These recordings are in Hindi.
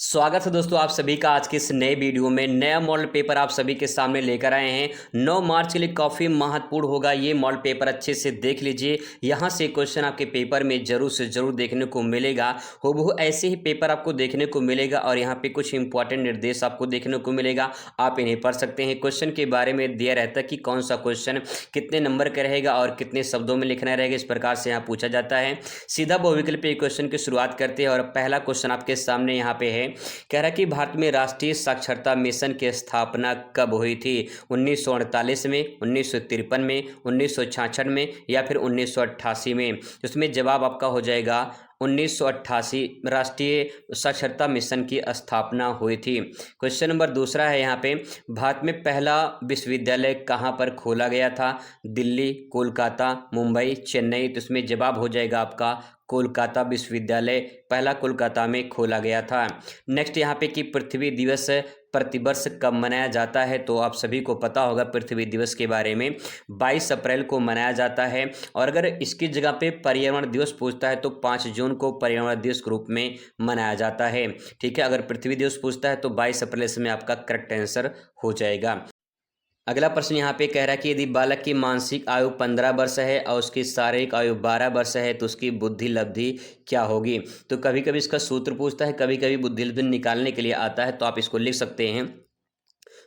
स्वागत है दोस्तों आप सभी का आज के इस नए वीडियो में। नया मॉडल पेपर आप सभी के सामने लेकर आए हैं। 9 मार्च के लिए काफ़ी महत्वपूर्ण होगा ये मॉडल पेपर, अच्छे से देख लीजिए। यहाँ से क्वेश्चन आपके पेपर में जरूर से जरूर देखने को मिलेगा। हूबहू ऐसे ही पेपर आपको देखने को मिलेगा और यहाँ पे कुछ इंपॉर्टेंट निर्देश आपको देखने को मिलेगा, आप इन्हें पढ़ सकते हैं। क्वेश्चन के बारे में दिया रहता है कि कौन सा क्वेश्चन कितने नंबर का रहेगा और कितने शब्दों में लिखना रहेगा, इस प्रकार से यहाँ पूछा जाता है। सीधा बहुविकल्पीय क्वेश्चन की शुरुआत करते हैं और पहला क्वेश्चन आपके सामने यहाँ पे है। कह रहा कि भारत में राष्ट्रीय साक्षरता मिशन की स्थापना कब हुई थी? 1948 में, 1953 में, 1966 में या फिर 1988 में? उसमें जवाब आपका हो जाएगा 1988। राष्ट्रीय साक्षरता मिशन की स्थापना हुई थी। क्वेश्चन नंबर दूसरा है यहाँ पे, भारत में पहला विश्वविद्यालय कहाँ पर खोला गया था? दिल्ली, कोलकाता, मुंबई, चेन्नई? तो इसमें जवाब हो जाएगा आपका कोलकाता विश्वविद्यालय पहला कोलकाता में खोला गया था। नेक्स्ट यहाँ पे कि पृथ्वी दिवस प्रतिवर्ष कब मनाया जाता है? तो आप सभी को पता होगा पृथ्वी दिवस के बारे में, 22 अप्रैल को मनाया जाता है। और अगर इसकी जगह पे पर्यावरण दिवस पूछता है तो 5 जून को पर्यावरण दिवस के रूप में मनाया जाता है। ठीक है, अगर पृथ्वी दिवस पूछता है तो 22 अप्रैल इसमें आपका करेक्ट आंसर हो जाएगा। अगला प्रश्न यहाँ पे कह रहा है कि यदि बालक की मानसिक आयु 15 वर्ष है और उसकी शारीरिक आयु 12 वर्ष है तो उसकी बुद्धि लब्धि क्या होगी? तो कभी कभी इसका सूत्र पूछता है, कभी कभी बुद्धि लब्धि निकालने के लिए आता है, तो आप इसको लिख सकते हैं।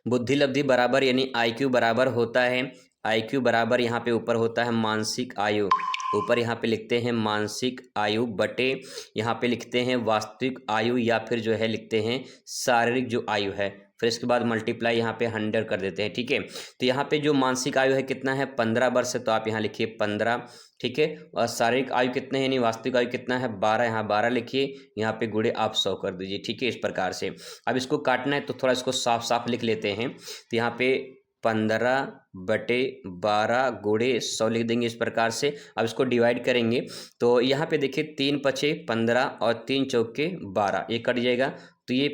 बुद्धि लब्धि बराबर यानी IQ बराबर होता है, IQ बराबर यहाँ पे ऊपर होता है मानसिक आयु, ऊपर यहाँ पे लिखते हैं मानसिक आयु बटे यहाँ पे लिखते हैं वास्तविक आयु या फिर जो है लिखते हैं शारीरिक जो आयु है, फिर इसके बाद मल्टीप्लाई यहाँ पे 100 कर देते हैं। ठीक है, तो यहाँ पे जो मानसिक आयु है कितना है? 15 वर्ष है, तो आप यहाँ लिखिए 15। ठीक है, और शारीरिक आयु कितने है यानी वास्तविक आयु कितना है? 12, यहाँ 12 लिखिए, यहाँ पे गुणे आप 100 कर दीजिए। ठीक है, इस प्रकार से। अब इसको काटना है तो थोड़ा इसको साफ साफ लिख लेते हैं। तो यहाँ पे 15/12 गुणे 100 लिख देंगे इस प्रकार से। अब इसको डिवाइड करेंगे तो यहाँ पे देखिए 3 पचे 15 और 3 चौके 12, ये कट जाएगा। तो ये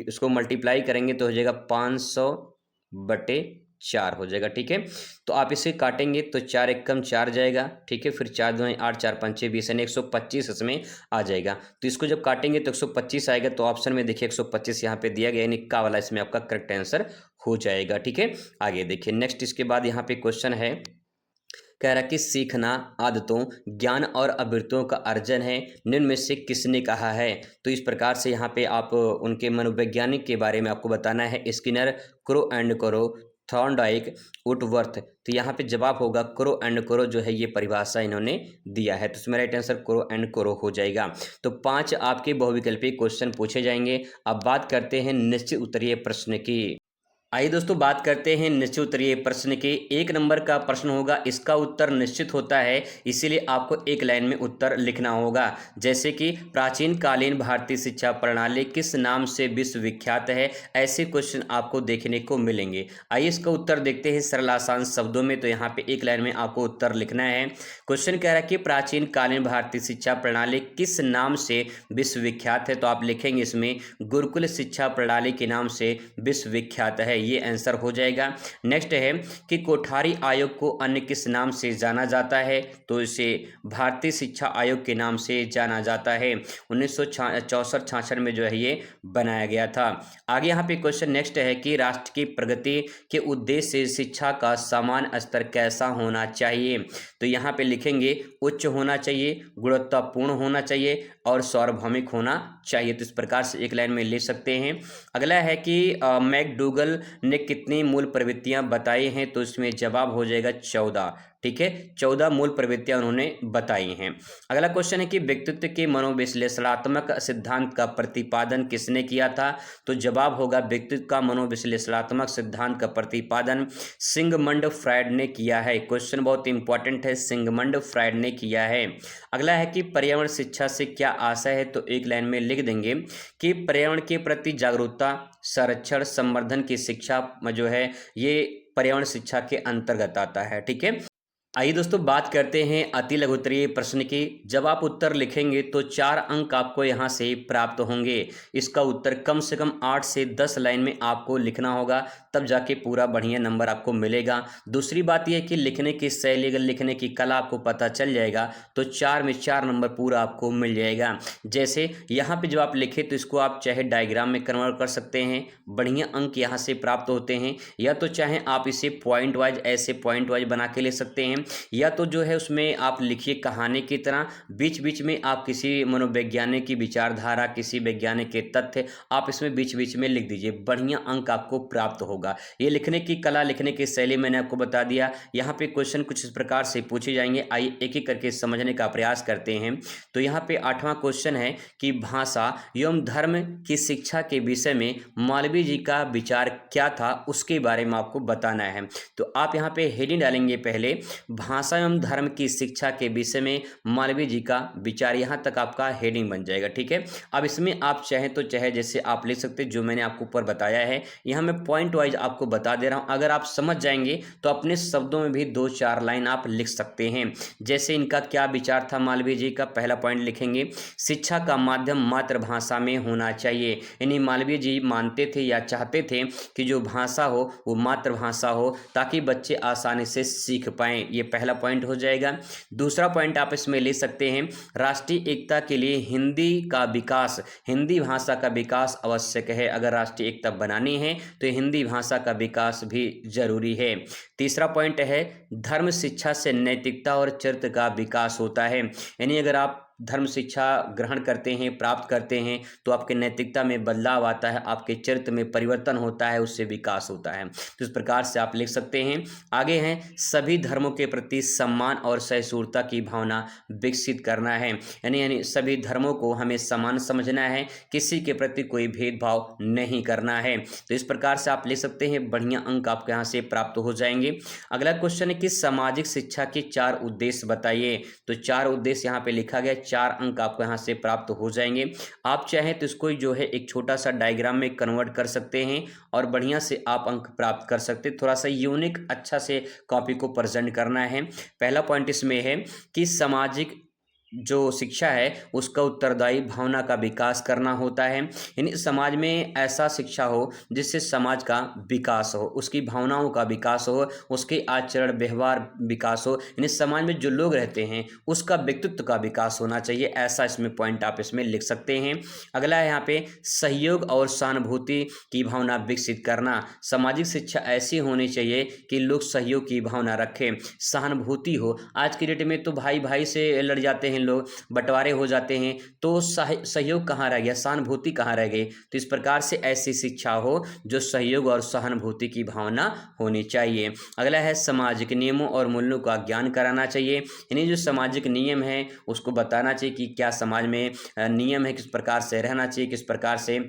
इसको मल्टीप्लाई करेंगे तो हो जाएगा 500/4 हो जाएगा। ठीक है, तो आप इसे काटेंगे तो 4 एकम 4 जाएगा। ठीक है, फिर 4 दूनी 8, 4 पंचे 20 यानी 125 इसमें आ जाएगा। तो इसको जब काटेंगे तो 125 आएगा। तो ऑप्शन में देखिए 125 यहाँ पे दिया गया यानी का वाला इसमें आपका करेक्ट आंसर हो जाएगा। ठीक है, आगे देखिए नेक्स्ट इसके बाद यहाँ पे क्वेश्चन है, कह रहा कि सीखना आदतों, ज्ञान और आवृत्तियों का अर्जन है, निम्न में से किसने कहा है? तो इस प्रकार से यहाँ पे आप उनके मनोवैज्ञानिक के बारे में आपको बताना है। स्किनर, क्रो एंड करो, थॉर्नडाइक, वुडवर्थ? तो यहाँ पे जवाब होगा क्रो एंड करो, जो है ये परिभाषा इन्होंने दिया है। तो इसमें राइट आंसर क्रो एंड करो हो जाएगा। तो 5 आपके बहुविकल्पी क्वेश्चन पूछे जाएंगे। अब बात करते हैं निश्चित उत्तरीय प्रश्न की। आइए दोस्तों बात करते हैं निश्चित उत्तरीय प्रश्न के। 1 नंबर का प्रश्न होगा, इसका उत्तर निश्चित होता है, इसीलिए आपको एक लाइन में उत्तर लिखना होगा। जैसे कि प्राचीन कालीन भारतीय शिक्षा प्रणाली किस नाम से विश्वविख्यात है? ऐसे क्वेश्चन आपको देखने को मिलेंगे। आइए इसका उत्तर देखते हैं सरल आसान शब्दों में। तो यहाँ पे एक लाइन में आपको उत्तर लिखना है। क्वेश्चन कह रहा है कि प्राचीन कालीन भारतीय शिक्षा प्रणाली किस नाम से विश्वविख्यात है? तो आप लिखेंगे इसमें गुरुकुल शिक्षा प्रणाली के नाम से विश्वविख्यात है, ये आंसर हो जाएगा। नेक्स्ट है कि कोठारी आयोग को अन्य किस नाम से जाना जाता है? तो इसे भारतीय शिक्षा आयोग के नाम से जाना जाता है। 1964-66 में जो है ये बनाया गया था। आगे यहाँ पे क्वेश्चन नेक्स्ट है कि राष्ट्र की प्रगति के उद्देश्य से शिक्षा का समान स्तर कैसा होना चाहिए? तो यहाँ पे लिखेंगे उच्च होना चाहिए, गुणवत्तापूर्ण होना चाहिए और सार्वभौमिक होना चाहिए। तो इस प्रकार से एक लाइन में ले सकते हैं। अगला है कि मैकडूगल ने कितनी मूल प्रवृत्तियां बताई हैं? तो इसमें जवाब हो जाएगा 14। ठीक है, 14 मूल प्रवृत्तियां उन्होंने बताई हैं। अगला क्वेश्चन है कि व्यक्तित्व के मनोविश्लेषणात्मक सिद्धांत का प्रतिपादन किसने किया था? तो जवाब होगा व्यक्तित्व का मनोविश्लेषणात्मक सिद्धांत का प्रतिपादन सिगमंड फ्रायड ने किया है। क्वेश्चन बहुत इंपॉर्टेंट है, सिगमंड फ्रायड ने किया है। अगला है कि पर्यावरण शिक्षा से क्या आशय है? तो एक लाइन में लिख देंगे कि पर्यावरण के प्रति जागरूकता, संरक्षण, संवर्धन की शिक्षा जो है ये पर्यावरण शिक्षा के अंतर्गत आता है। ठीक है, आइए दोस्तों बात करते हैं अति लघु उत्तरीय प्रश्न की। जब आप उत्तर लिखेंगे तो 4 अंक आपको यहाँ से प्राप्त होंगे। इसका उत्तर कम से कम 8 से 10 लाइन में आपको लिखना होगा, तब जाके पूरा बढ़िया नंबर आपको मिलेगा। दूसरी बात यह है कि लिखने की शैली, अगर लिखने की कला आपको पता चल जाएगा तो 4 में 4 नंबर पूरा आपको मिल जाएगा। जैसे यहाँ पे जो आप लिखे तो इसको आप चाहे डायग्राम में कन्वर्ट कर सकते हैं, बढ़िया अंक यहाँ से प्राप्त होते हैं, या तो चाहे आप इसे पॉइंट वाइज ऐसे पॉइंट वाइज बना के ले सकते हैं, या तो जो है उसमें आप लिखिए कहानी की तरह, बीच बीच में आप किसी मनोवैज्ञानिक की विचारधारा, किसी वैज्ञानिक के तथ्य आप इसमें बीच बीच में लिख दीजिए, बढ़िया अंक आपको प्राप्त होगा। ये लिखने की कला, लिखने की शैली मैंने आपको बता दिया। यहाँ पे क्वेश्चन कुछ इस प्रकार से पूछे जाएंगे, आइए एक एक करके समझने का प्रयास करते हैं। तो यहाँ पे 8वां क्वेश्चन है कि भाषा एवं धर्म की शिक्षा के विषय में मौलवी जी का विचार क्या था, उसके बारे में आपको बताना है। तो आप यहाँ पे हेडिंग डालेंगे पहले, भाषा एवं धर्म की शिक्षा के विषय में मौलवी जी का विचार, यहाँ तक आपका हेडिंग बन जाएगा। ठीक है, अब इसमें आप चाहें तो चाहे जैसे आप लिख सकते हैं, जो मैंने आपको ऊपर बताया है, यहाँ मैं पॉइंट वाइज आपको बता दे रहा हूँ। अगर आप समझ जाएंगे तो अपने शब्दों में भी 2-4 लाइन आप लिख सकते हैं। जैसे इनका क्या विचार था मौलवी जी का, पहला पॉइंट लिखेंगे, शिक्षा का माध्यम मातृभाषा में होना चाहिए। यानी मौलवी जी मानते थे या चाहते थे कि जो भाषा हो वो मातृभाषा हो, ताकि बच्चे आसानी से सीख पाएं। ये पहला पॉइंट हो जाएगा। दूसरा पॉइंट आप इसमें ले सकते हैं, राष्ट्रीय एकता के लिए हिंदी का विकास, हिंदी भाषा का विकास आवश्यक है। अगर राष्ट्रीय एकता बनानी है तो हिंदी भाषा का विकास भी जरूरी है। तीसरा पॉइंट है, धर्म शिक्षा से नैतिकता और चरित्र का विकास होता है। यानी अगर आप धर्म शिक्षा ग्रहण करते हैं, प्राप्त करते हैं, तो आपके नैतिकता में बदलाव आता है, आपके चरित्र में परिवर्तन होता है, उससे विकास होता है। तो इस प्रकार से आप लिख सकते हैं। आगे हैं, सभी धर्मों के प्रति सम्मान और सहिष्णुता की भावना विकसित करना है। यानी सभी धर्मों को हमें समान समझना है, किसी के प्रति कोई भेदभाव नहीं करना है। तो इस प्रकार से आप लिख सकते हैं, बढ़िया अंक आपके यहाँ से प्राप्त हो जाएंगे। अगला क्वेश्चन है कि सामाजिक शिक्षा के 4 उद्देश्य बताइए। तो 4 उद्देश्य यहाँ पे लिखा गया, 4 अंक आपको यहाँ से प्राप्त हो जाएंगे। आप चाहें तो इसको जो है एक छोटा सा डायग्राम में कन्वर्ट कर सकते हैं और बढ़िया से आप अंक प्राप्त कर सकते हैं। थोड़ा सा यूनिक अच्छा से कॉपी को प्रेजेंट करना है। पहला पॉइंट इसमें है कि सामाजिक जो शिक्षा है उसका उत्तरदायी भावना का विकास करना होता है। यानी समाज में ऐसा शिक्षा हो जिससे समाज का विकास हो, उसकी भावनाओं का विकास हो, उसके आचरण व्यवहार विकास हो, यानी समाज में जो लोग रहते हैं उसका व्यक्तित्व का विकास होना चाहिए। ऐसा इसमें पॉइंट आप इसमें लिख सकते हैं। अगला है यहाँ पे, सहयोग और सहानुभूति की भावना विकसित करना। सामाजिक शिक्षा ऐसी होनी चाहिए कि लोग सहयोग की भावना रखें, सहानुभूति हो। आज की डेट में तो भाई भाई से लड़ जाते हैं लोग, बंटवारे हो जाते हैं, तो सहयोग कहाँ रह गया, सहानुभूति कहाँ रह गई। तो इस प्रकार से ऐसी शिक्षा हो जो सहयोग और सहानुभूति की भावना होनी चाहिए। अगला है, सामाजिक नियमों और मूल्यों का ज्ञान कराना चाहिए। यानी जो सामाजिक नियम है उसको बताना चाहिए कि क्या समाज में नियम है, किस प्रकार से रहना चाहिए, किस प्रकार से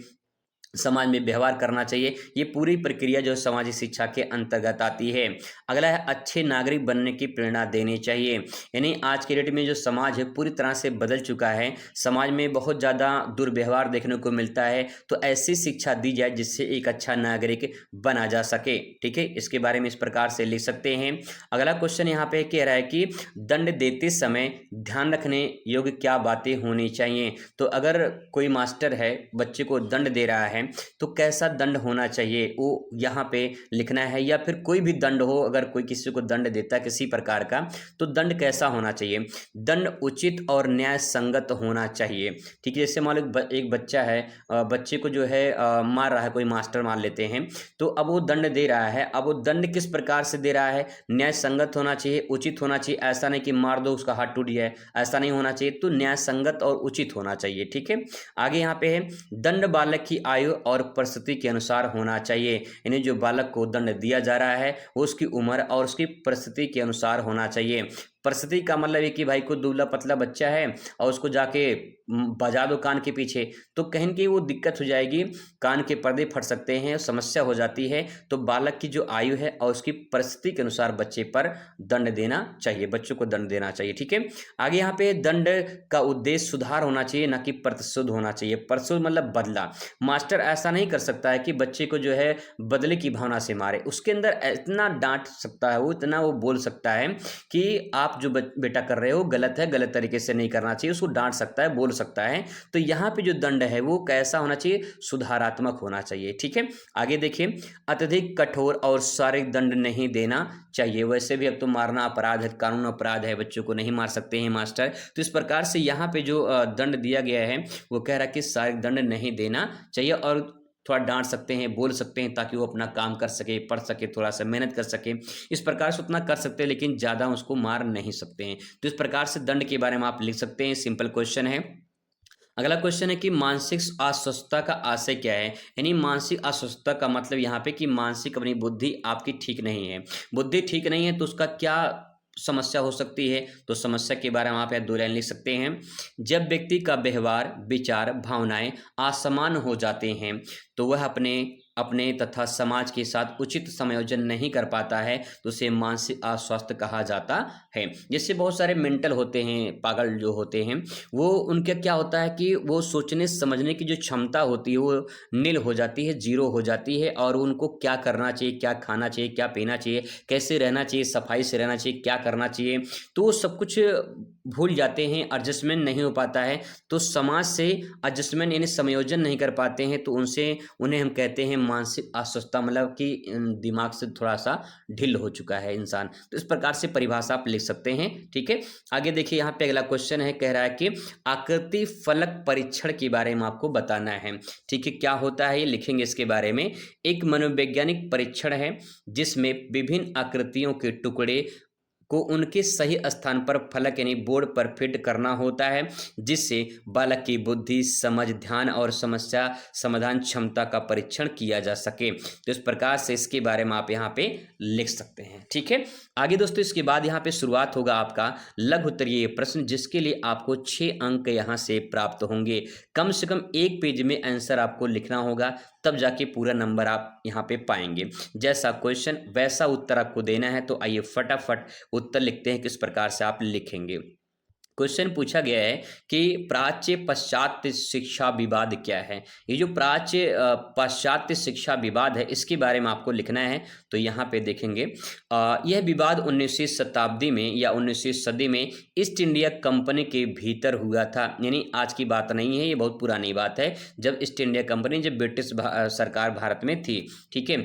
समाज में व्यवहार करना चाहिए। ये पूरी प्रक्रिया जो सामाजिक शिक्षा के अंतर्गत आती है। अगला है, अच्छे नागरिक बनने की प्रेरणा देनी चाहिए। यानी आज के डेट में जो समाज है पूरी तरह से बदल चुका है, समाज में बहुत ज़्यादा दुर्व्यवहार देखने को मिलता है, तो ऐसी शिक्षा दी जाए जिससे एक अच्छा नागरिक बना जा सके। ठीक है, इसके बारे में इस प्रकार से लिख सकते हैं। अगला क्वेश्चन यहाँ पे कह रहा है कि दंड देते समय ध्यान रखने योग्य क्या बातें होनी चाहिए। तो अगर कोई मास्टर है बच्चे को दंड दे रहा है तो कैसा दंड होना चाहिए वो यहाँ पे लिखना है, या फिर कोई भी दंड हो, अगर कोई किसी को दंड देता है किसी प्रकार का तो दंड कैसा होना चाहिए। दंड उचित और न्याय संगत होना चाहिए। ठीक है, जैसे मान लो एक बच्चा है, बच्चे को जो है मार रहा है, कोई मास्टर मान लेते हैं, तो अब वो दंड दे रहा है, अब वो दंड किस प्रकार से दे रहा है, न्याय संगत होना चाहिए, उचित होना चाहिए। ऐसा नहीं कि मार दो उसका हाथ टूट जाए, ऐसा नहीं होना चाहिए, तो न्याय संगत और उचित होना चाहिए। ठीक है, आगे यहाँ पे है, दंड बालक की आयु और परिस्थिति के अनुसार होना चाहिए। यानी जो बालक को दंड दिया जा रहा है वो उसकी उम्र और उसकी परिस्थिति के अनुसार होना चाहिए। परिस्थिति का मतलब है कि भाई कोई दुबला पतला बच्चा है और उसको जाके बजा दो कान के पीछे, तो कहीं की वो दिक्कत हो जाएगी, कान के पर्दे फट सकते हैं, समस्या हो जाती है। तो बालक की जो आयु है और उसकी परिस्थिति के अनुसार बच्चे पर दंड देना चाहिए, बच्चों को दंड देना चाहिए। ठीक है, आगे यहाँ पे दंड का उद्देश्य सुधार होना चाहिए, ना कि प्रतिशोध होना चाहिए। प्रतिशोध मतलब बदला। मास्टर ऐसा नहीं कर सकता है कि बच्चे को जो है बदले की भावना से मारे, उसके अंदर इतना डांट सकता है वो, इतना वो बोल सकता है कि आप आप जो बेटा कर रहे हो गलत है, गलत तरीके से नहीं करना चाहिए, उसको डांट सकता है, बोल सकता है। तो यहाँ पे जो दंड है वो कैसा होना चाहिए, सुधारात्मक होना चाहिए। ठीक है, आगे देखिए, अत्यधिक कठोर और शारीरिक दंड नहीं देना चाहिए। वैसे भी अब तो मारना अपराध है, कानून अपराध है, बच्चों को नहीं मार सकते हैं मास्टर। तो इस प्रकार से यहाँ पे जो दंड दिया गया है वो कह रहा है कि शारीरिक दंड नहीं देना चाहिए, और थोड़ा डांट सकते हैं, बोल सकते हैं, ताकि वो अपना काम कर सके, पढ़ सके, थोड़ा सा मेहनत कर सके। इस प्रकार से उतना कर सकते हैं, लेकिन ज़्यादा उसको मार नहीं सकते हैं। तो इस प्रकार से दंड के बारे में आप लिख सकते हैं, सिंपल क्वेश्चन है। अगला क्वेश्चन है कि मानसिक अस्वस्थता का आशय क्या है। यानी मानसिक अस्वस्थता का मतलब यहाँ पे कि मानसिक अपनी बुद्धि आपकी ठीक नहीं है। बुद्धि ठीक नहीं है तो उसका क्या समस्या हो सकती है, तो समस्या के बारे में आप यहाँ 2 लाइन लिख सकते हैं। जब व्यक्ति का व्यवहार, विचार, भावनाएं असमान हो जाते हैं तो वह अपने अपने तथा समाज के साथ उचित समायोजन नहीं कर पाता है, तो उसे मानसिक अस्वस्थ कहा जाता है। जैसे बहुत सारे मेंटल होते हैं, पागल जो होते हैं, वो उनके क्या होता है कि वो सोचने समझने की जो क्षमता होती है वो नील हो जाती है, जीरो हो जाती है, और उनको क्या करना चाहिए, क्या खाना चाहिए, क्या पीना चाहिए, कैसे रहना चाहिए, सफाई से रहना चाहिए, क्या करना चाहिए, तो वो सब कुछ भूल जाते हैं, एडजस्टमेंट नहीं हो पाता है। तो समाज से एडजस्टमेंट यानी समायोजन नहीं कर पाते हैं, तो उन्हें हम कहते हैं मानसिक अस्वस्थता, मतलब कि दिमाग से थोड़ा सा ढिल हो चुका है इंसान। तो इस प्रकार से परिभाषा आप लिख सकते हैं। ठीक है, आगे देखिए, यहाँ पे अगला क्वेश्चन है, कह रहा है कि आकृति फलक परीक्षण के बारे में आपको बताना है। ठीक है, क्या होता है ये लिखेंगे इसके बारे में। एक मनोवैज्ञानिक परीक्षण है जिसमें विभिन्न आकृतियों के टुकड़े को उनके सही स्थान पर फलक यानी बोर्ड पर फिट करना होता है, जिससे बालक की बुद्धि, समझ, ध्यान और समस्या समाधान क्षमता का परीक्षण किया जा सके। तो इस प्रकार से इसके बारे में आप यहाँ पे लिख सकते हैं। ठीक है, आगे दोस्तों इसके बाद यहाँ पे शुरुआत होगा आपका लघु उत्तरीय प्रश्न, जिसके लिए आपको 6 अंक यहाँ से प्राप्त होंगे। कम से कम 1 पेज में आंसर आपको लिखना होगा, तब जाके पूरा नंबर आप यहाँ पे पाएंगे। जैसा क्वेश्चन वैसा उत्तर आपको देना है। तो आइए फटाफट उत्तर लिखते हैं, किस प्रकार से आप लिखेंगे। क्वेश्चन पूछा गया है कि प्राच्य पाश्चात्य शिक्षा विवाद क्या है। ये जो प्राच्य पाश्चात्य शिक्षा विवाद है, इसके बारे में आपको लिखना है। तो यहाँ पे देखेंगे, यह विवाद 19वीं शताब्दी में या 19वीं सदी में ईस्ट इंडिया कंपनी के भीतर हुआ था। यानी आज की बात नहीं है, ये बहुत पुरानी बात है, जब ईस्ट इंडिया कंपनी, जब ब्रिटिश सरकार भारत में थी। ठीक है,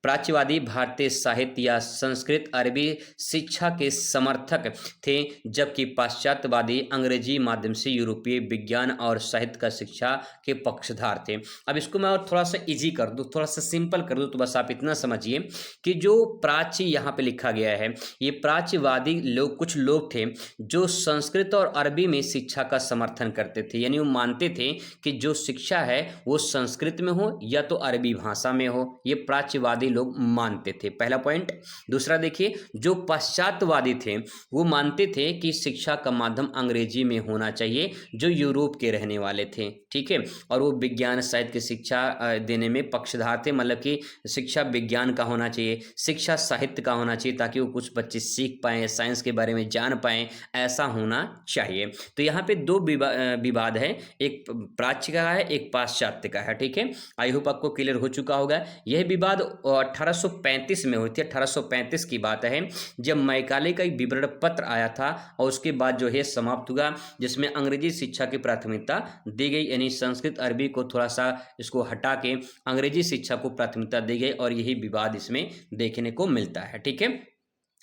प्राच्यवादी भारतीय साहित्य या संस्कृत अरबी शिक्षा के समर्थक थे, जबकि पाश्चात्यवादी अंग्रेजी माध्यम से यूरोपीय विज्ञान और साहित्य का शिक्षा के पक्षधार थे। अब इसको मैं और थोड़ा सा इजी कर दूं, थोड़ा सा सिंपल कर दूं, तो बस आप इतना समझिए कि जो प्राच्य यहाँ पे लिखा गया है, ये प्राच्यवादी लोग, कुछ लोग थे जो संस्कृत और अरबी में शिक्षा का समर्थन करते थे। यानी वो मानते थे कि जो शिक्षा है वो संस्कृत में हो या तो अरबी भाषा में हो, ये प्राच्यवादी लोग मानते थे। पहला पॉइंट। दूसरा देखिए, जो पाश्चात्यवादी थे वो मानते थे कि शिक्षा का माध्यम अंग्रेजी में होना चाहिए, जो यूरोप के रहने वाले थे। ठीक है, और वो विज्ञान साहित्य की शिक्षा देने में पक्षधार थे, मतलब कि शिक्षा विज्ञान का होना चाहिए, शिक्षा साहित्य का होना चाहिए, ताकि वो कुछ बच्चे सीख पाएँ, साइंस के बारे में जान पाएँ, ऐसा होना चाहिए। तो यहाँ पे 2 विवाद है, एक प्राच्य का है, एक पाश्चात्य का है। ठीक है, आई होप आपको क्लियर हो चुका होगा। यह विवाद 1835 में हुई थी। 1835 की बात है, जब मैकाले का एक विवरण पत्र आया था, और उसके बाद जो है समाप्त हुआ, जिसमें अंग्रेजी शिक्षा की प्राथमिकता दी गई। यानी संस्कृत अरबी को थोड़ा सा इसको हटा के अंग्रेजी शिक्षा को प्राथमिकता दी गई, और यही विवाद इसमें देखने को मिलता है। ठीक है,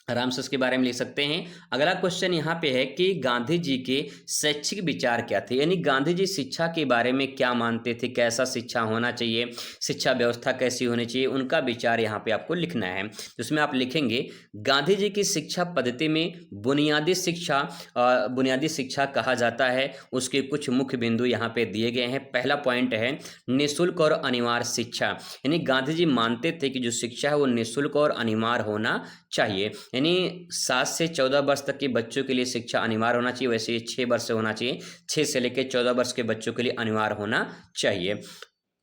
आराम से उसके बारे में लिख सकते हैं। अगला क्वेश्चन यहाँ पे है कि गांधी जी के शैक्षिक विचार क्या थे। यानी गांधी जी शिक्षा के बारे में क्या मानते थे, कैसा शिक्षा होना चाहिए, शिक्षा व्यवस्था कैसी होनी चाहिए, उनका विचार यहाँ पे आपको लिखना है। उसमें आप लिखेंगे, गांधी जी की शिक्षा पद्धति में बुनियादी शिक्षा कहा जाता है। उसके कुछ मुख्य बिंदु यहाँ पे दिए गए हैं। पहला पॉइंट है निःशुल्क और अनिवार्य शिक्षा। यानी गांधी जी मानते थे कि जो शिक्षा है वो निःशुल्क और अनिवार्य होना चाहिए। यानी 7 से 14 वर्ष तक के बच्चों के लिए शिक्षा अनिवार्य होना चाहिए, वैसे ये 6 वर्ष से होना चाहिए, 6 से लेकर 14 वर्ष के बच्चों के लिए अनिवार्य होना चाहिए।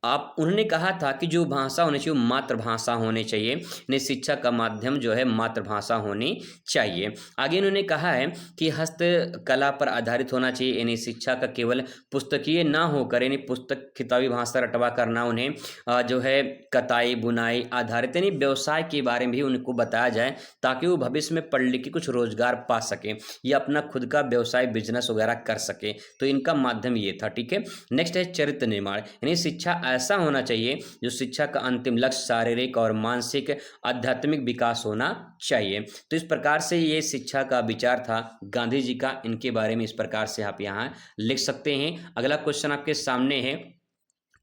आप उन्होंने कहा था कि जो भाषा होनी चाहिए वो मातृभाषा होनी चाहिए, यानी शिक्षा का माध्यम जो है मातृभाषा होनी चाहिए। आगे इन्होंने कहा है कि हस्तकला पर आधारित होना चाहिए, यानी शिक्षा का केवल पुस्तकीय ना होकर, यानी पुस्तक किताबी भाषा रटवा करना उन्हें जो है कताई बुनाई आधारित यानी व्यवसाय के बारे में भी उनको बताया जाए, ताकि वो भविष्य में पढ़ लिख के कुछ रोजगार पा सकें या अपना खुद का व्यवसाय बिजनेस वगैरह कर सके। तो इनका माध्यम ये था, ठीक है। नेक्स्ट है चरित्र निर्माण, यानी शिक्षा ऐसा होना चाहिए जो शिक्षा का अंतिम लक्ष्य शारीरिक और मानसिक आध्यात्मिक विकास होना चाहिए। तो इस प्रकार से ये शिक्षा का विचार था गांधी जी का, इनके बारे में इस प्रकार से आप यहाँ लिख सकते हैं। अगला क्वेश्चन आपके सामने है,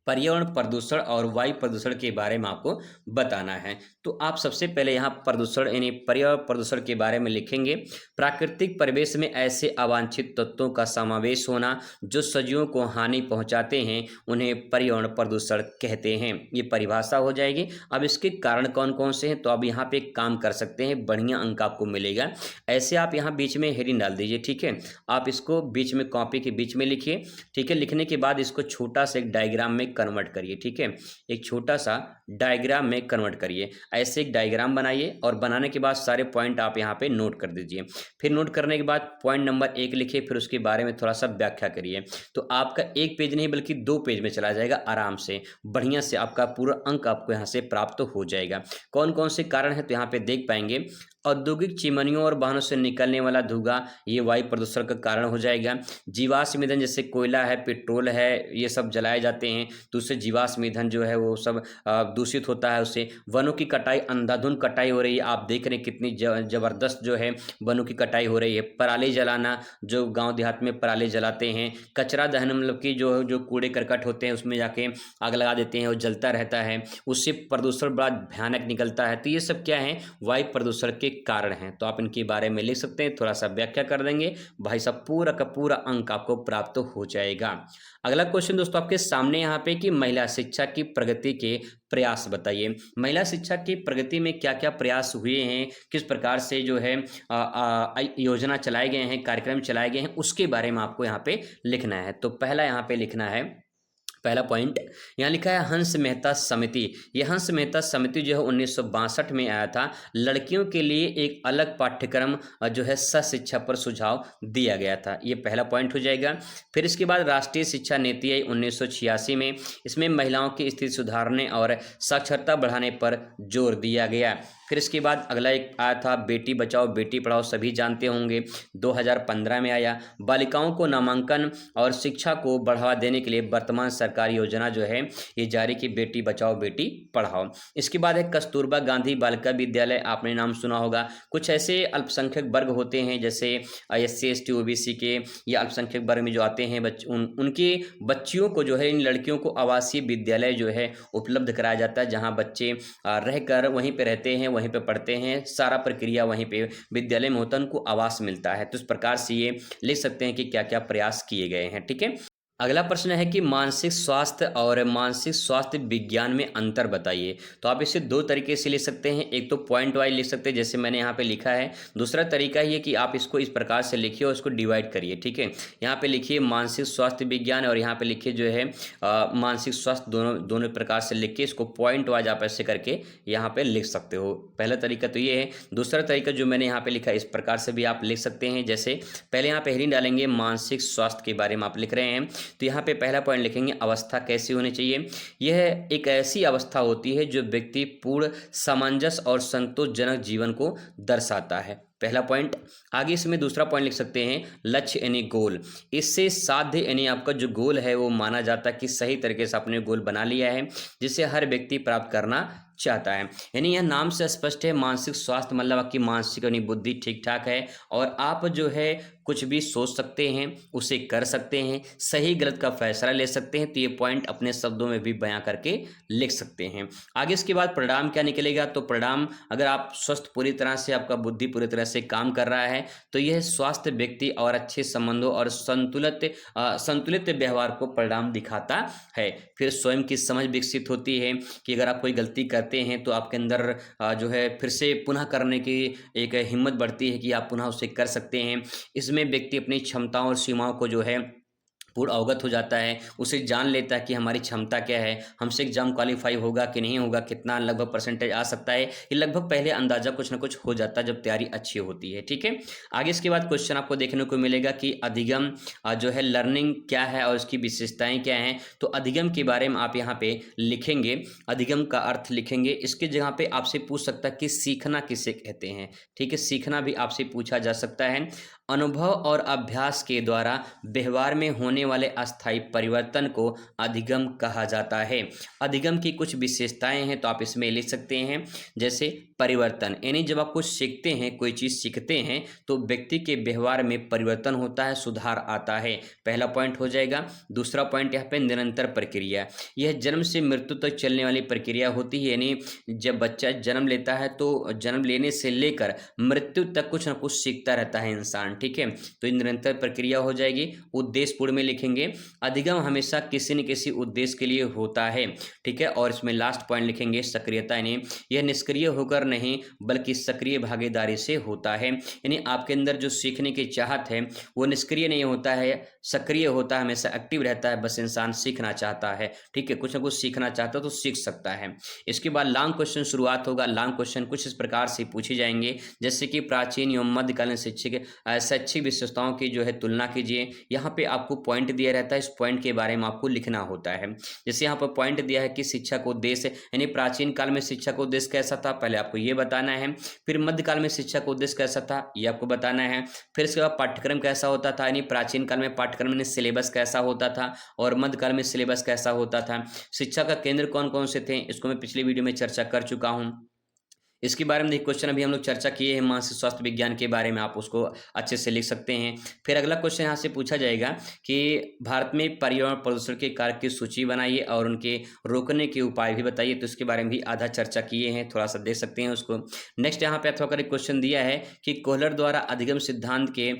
पर्यावरण प्रदूषण और वायु प्रदूषण के बारे में आपको बताना है। तो आप सबसे पहले यहाँ प्रदूषण यानी पर्यावरण प्रदूषण के बारे में लिखेंगे, प्राकृतिक परिवेश में ऐसे अवांछित तत्वों का समावेश होना जो सजीवों को हानि पहुंचाते हैं, उन्हें पर्यावरण प्रदूषण कहते हैं। ये परिभाषा हो जाएगी। अब इसके कारण कौन कौन से हैं, तो आप यहाँ पे एक काम कर सकते हैं, बढ़िया अंक आपको मिलेगा। ऐसे आप यहाँ बीच में हेडिंग डाल दीजिए, ठीक है। आप इसको बीच में कॉपी के बीच में लिखिए, ठीक है। लिखने के बाद इसको छोटा सा एक डायग्राम में कन्वर्ट करिए, ठीक है। एक छोटा सा डायग्राम में कन्वर्ट करिए, ऐसे एक डायग्राम बनाइए और बनाने के बाद सारे पॉइंट आप यहाँ पे नोट कर दीजिए। फिर नोट करने के बाद पॉइंट नंबर 1 लिखिए, फिर उसके बारे में थोड़ा सा व्याख्या करिए। तो आपका एक पेज नहीं बल्कि 2 पेज में चला जाएगा आराम से, बढ़िया से आपका पूरा अंक आपको यहाँ से प्राप्त हो जाएगा। कौन कौन से कारण है तो यहाँ पे देख पाएंगे। औद्योगिक चिमनियों और वाहनों से निकलने वाला धुआं ये वायु प्रदूषण का कारण हो जाएगा। जीवाश्म ईंधन जैसे कोयला है, पेट्रोल है, ये सब जलाए जाते हैं तो उससे जीवाश्म ईंधन जो है वो सब दूषित होता है उससे। वनों की कटाई, अंधाधुंध कटाई हो रही है, आप देख रहे हैं कितनी जबरदस्त जो है वनों की कटाई हो रही है। पराली जलाना, जो गांव देहात में पराली जलाते हैं। कचरा दहन, मतलब कि जो जो कूड़े करकट होते हैं उसमें जाके आग लगा देते हैं, वो जलता रहता है, उससे प्रदूषण बड़ा भयानक निकलता है। तो ये सब क्या है, वायु प्रदूषण के कारण हैं। तो आप इनके बारे में लिख सकते हैं, थोड़ा सा व्याख्या कर देंगे, भाई साहब पूरा का पूरा अंक आपको प्राप्त हो जाएगा। अगला क्वेश्चन दोस्तों आपके सामने यहाँ पे कि महिला शिक्षा की प्रगति के प्रयास बताइए। महिला शिक्षा की प्रगति में क्या क्या प्रयास हुए हैं, किस प्रकार से जो है योजना चलाए गए हैं, कार्यक्रम चलाए गए हैं, उसके बारे में आपको यहाँ पे लिखना है। तो पहला यहाँ पे लिखना है, पहला पॉइंट यहाँ लिखा है हंस मेहता समिति। ये हंस मेहता समिति जो है 1962 में आया था। लड़कियों के लिए एक अलग पाठ्यक्रम जो है शिक्षा पर सुझाव दिया गया था। ये पहला पॉइंट हो जाएगा। फिर इसके बाद राष्ट्रीय शिक्षा नीति आई 1986 में। इसमें महिलाओं की स्थिति सुधारने और साक्षरता बढ़ाने पर जोर दिया गया। फिर इसके बाद अगला एक आया था बेटी बचाओ बेटी पढ़ाओ, सभी जानते होंगे, 2015 में आया। बालिकाओं को नामांकन और शिक्षा को बढ़ावा देने के लिए वर्तमान सरकारी योजना जो है ये जारी की, बेटी बचाओ बेटी पढ़ाओ। इसके बाद है कस्तूरबा गांधी बालिका विद्यालय, आपने नाम सुना होगा। कुछ ऐसे अल्पसंख्यक वर्ग होते हैं जैसे SC ST OBC के या अल्पसंख्यक वर्ग में जो आते हैं उनके बच्चियों को जो है, इन लड़कियों को आवासीय विद्यालय जो है उपलब्ध कराया जाता है, जहाँ बच्चे रहकर वहीं पे रहते हैं, वहीं पे पढ़ते हैं, सारा प्रक्रिया वहीं पे विद्यालय में होता है, उनको आवास मिलता है। तो इस प्रकार से ये लिख सकते हैं कि क्या क्या प्रयास किए गए हैं, ठीक है। अगला प्रश्न है कि मानसिक स्वास्थ्य और मानसिक स्वास्थ्य विज्ञान में अंतर बताइए। तो आप इसे 2 तरीके से लिख सकते हैं, एक तो पॉइंट वाइज लिख सकते हैं जैसे मैंने यहाँ पे लिखा है। दूसरा तरीका ये कि आप इसको इस प्रकार से लिखिए और इसको डिवाइड करिए, ठीक है। यहाँ पे लिखिए मानसिक स्वास्थ्य विज्ञान और यहाँ पे लिखिए जो है मानसिक स्वास्थ्य, दोनों प्रकार से लिख के इसको पॉइंट वाइज आप ऐसे करके यहाँ पे लिख सकते हो। पहला तरीका तो ये है। दूसरा तरीका जो मैंने यहाँ पे लिखा है इस प्रकार से भी आप लिख सकते हैं। जैसे पहले यहाँ पे हेडिंग डालेंगे मानसिक स्वास्थ्य के बारे में आप लिख रहे हैं, तो यहाँ पे पहला पॉइंट लिखेंगे अवस्था कैसी होनी चाहिए। यह एक ऐसी अवस्था होती है जो व्यक्ति पूर्ण सामंजस्य और संतोषजनक जीवन को दर्शाता है, पहला पॉइंट। आगे इसमें दूसरा पॉइंट लिख सकते हैं लक्ष्य यानी गोल। इससे साध्य यानी आपका जो गोल है वो माना जाता है कि सही तरीके से आपने गोल बना लिया है जिसे हर व्यक्ति प्राप्त करना चाहता है। यानी यह नाम से स्पष्ट है, मानसिक स्वास्थ्य मतलब आपकी मानसिक यानी बुद्धि ठीक ठाक है और आप जो है कुछ भी सोच सकते हैं, उसे कर सकते हैं, सही गलत का फैसला ले सकते हैं। तो ये पॉइंट अपने शब्दों में भी बयां करके लिख सकते हैं। आगे इसके बाद परिणाम क्या निकलेगा, तो परिणाम अगर आप स्वस्थ पूरी तरह से, आपका बुद्धि पूरी तरह से काम कर रहा है तो यह स्वास्थ्य व्यक्ति और अच्छे संबंधों और संतुलित व्यवहार को परिणाम दिखाता है। फिर स्वयं की समझ विकसित होती है कि अगर आप कोई गलती करते हैं तो आपके अंदर जो है फिर से पुनः करने की एक हिम्मत बढ़ती है कि आप पुनः उसे कर सकते हैं। इसमें व्यक्ति अपनी क्षमताओं और सीमाओं को जो है पूर्ण अवगत हो जाता है, उसे जान लेता है कि हमारी क्षमता क्या है, हमसे एग्ज़ाम क्वालीफाई होगा कि नहीं होगा, कितना लगभग परसेंटेज आ सकता है, ये लगभग पहले अंदाज़ा कुछ ना कुछ हो जाता है जब तैयारी अच्छी होती है, ठीक है। आगे इसके बाद क्वेश्चन आपको देखने को मिलेगा कि अधिगम जो है लर्निंग क्या है और उसकी विशेषताएँ क्या हैं। तो अधिगम के बारे में आप यहाँ पे लिखेंगे, अधिगम का अर्थ लिखेंगे। इसकी जगह पे आपसे पूछ सकता है कि सीखना किसे कहते हैं, ठीक है, सीखना भी आपसे पूछा जा सकता है। अनुभव और अभ्यास के द्वारा व्यवहार में होने वाले अस्थायी परिवर्तन को अधिगम कहा जाता है। अधिगम की कुछ विशेषताएं हैं तो आप इसमें लिख सकते हैं, जैसे परिवर्तन, यानी जब आप कुछ सीखते हैं, कोई चीज़ सीखते हैं तो व्यक्ति के व्यवहार में परिवर्तन होता है, सुधार आता है, पहला पॉइंट हो जाएगा। दूसरा पॉइंट यहाँ पे निरंतर प्रक्रिया, यह जन्म से मृत्यु तक चलने वाली प्रक्रिया होती है, यानी जब बच्चा जन्म लेता है तो जन्म लेने से लेकर मृत्यु तक कुछ ना कुछ सीखता रहता है इंसान, ठीक है, तो ये निरंतर प्रक्रिया हो जाएगी। उद्देश्य पूर्ण में लिखेंगे, अधिगम हमेशा किसी न किसी उद्देश्य के लिए होता है, ठीक है, और इसमें लास्ट पॉइंट लिखेंगे सक्रियता, यानी यह निष्क्रिय होकर नहीं बल्कि सक्रिय भागीदारी से होता है, यानी आपके अंदर जो सीखने की चाहत है वो निष्क्रिय नहीं होता है, सक्रिय होता है, हमेशा एक्टिव रहता है, बस इंसान सीखना चाहता है, ठीक है, कुछ ना कुछ सीखना चाहता है तो सीख सकता है। इसके बाद लॉन्ग क्वेश्चन शुरुआत होगा। लॉन्ग क्वेश्चन कुछ इस प्रकार से पूछे जाएंगे, जैसे कि प्राचीन एवं मध्यकालीन शैक्षिक विशेषताओं की जो है तुलना कीजिए। यहाँ पे आपको पॉइंट दिया रहता है, इस पॉइंट के बारे में आपको लिखना होता है। जैसे यहाँ पर पॉइंट दिया है कि शिक्षा का उद्देश्य, यानी प्राचीन काल में शिक्षा का उद्देश्य कैसा था, पहले आपको ये बताना है। फिर मध्यकाल में शिक्षा का उद्देश्य कैसा था, ये आपको बताना है। फिर इसके बाद पाठ्यक्रम कैसा होता था, यानी प्राचीन काल में पाठ्यक्रम में सिलेबस कैसा होता था और मध्यकाल में सिलेबस कैसा होता था। शिक्षा का केंद्र कौन कौन से थे, इसको मैं पिछली वीडियो में चर्चा कर चुका हूँ। इसके बारे में एक क्वेश्चन अभी हम लोग चर्चा किए हैं, मानसिक स्वास्थ्य विज्ञान के बारे में, आप उसको अच्छे से लिख सकते हैं। फिर अगला क्वेश्चन यहाँ से पूछा जाएगा कि भारत में पर्यावरण प्रदूषण के कारक की सूची बनाइए और उनके रोकने के उपाय भी बताइए, तो इसके बारे में भी आधा चर्चा किए हैं, थोड़ा सा देख सकते हैं उसको। नेक्स्ट यहाँ पे अथवा एक क्वेश्चन दिया है कि कोहलर द्वारा अधिगम सिद्धांत के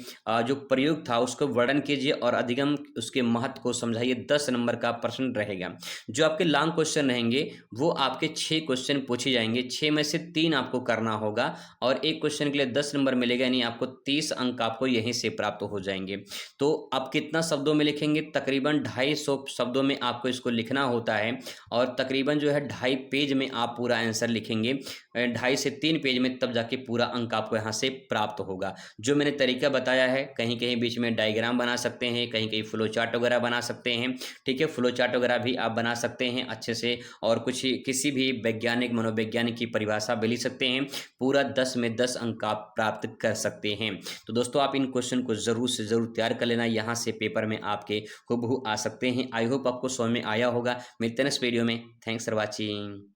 जो प्रयोग था उसको वर्णन कीजिए और अधिगम उसके महत्व को समझाइए। 10 नंबर का प्रश्न रहेगा। जो आपके लॉन्ग क्वेश्चन रहेंगे वो आपके 6 क्वेश्चन पूछे जाएंगे, 6 में से 3 आपको करना होगा और एक क्वेश्चन के लिए 10 नंबर मिलेगा, यानी आपको 30 अंक आपको यहीं से प्राप्त हो जाएंगे। तो आप कितना शब्दों में लिखेंगे, तकरीबन 250 शब्दों में आपको इसको लिखना होता है और तकरीबन जो है 2.5 पेज में आप पूरा आंसर लिखेंगे, 2.5 से 3 पेज में, तब जाके पूरा अंक आपको यहाँ से प्राप्त होगा। जो मैंने तरीका बताया है, कहीं कहीं बीच में डायग्राम बना सकते हैं, कहीं कहीं फ्लो चार्ट वगैरह बना सकते हैं, ठीक है, फ्लो चार्ट वगैरह भी आप बना सकते हैं अच्छे से, और कुछ किसी भी वैज्ञानिक मनोवैज्ञानिक की परिभाषा भी लिख सकते हैं। पूरा 10 में 10 अंक आप प्राप्त कर सकते हैं। तो दोस्तों आप इन क्वेश्चन को जरूर से जरूर तैयार कर लेना, यहाँ से पेपर में आपके हुबहू आ सकते हैं। आई होप आपको समझ में आया होगा। मिलते हैं इस वीडियो में। Thanks for watching.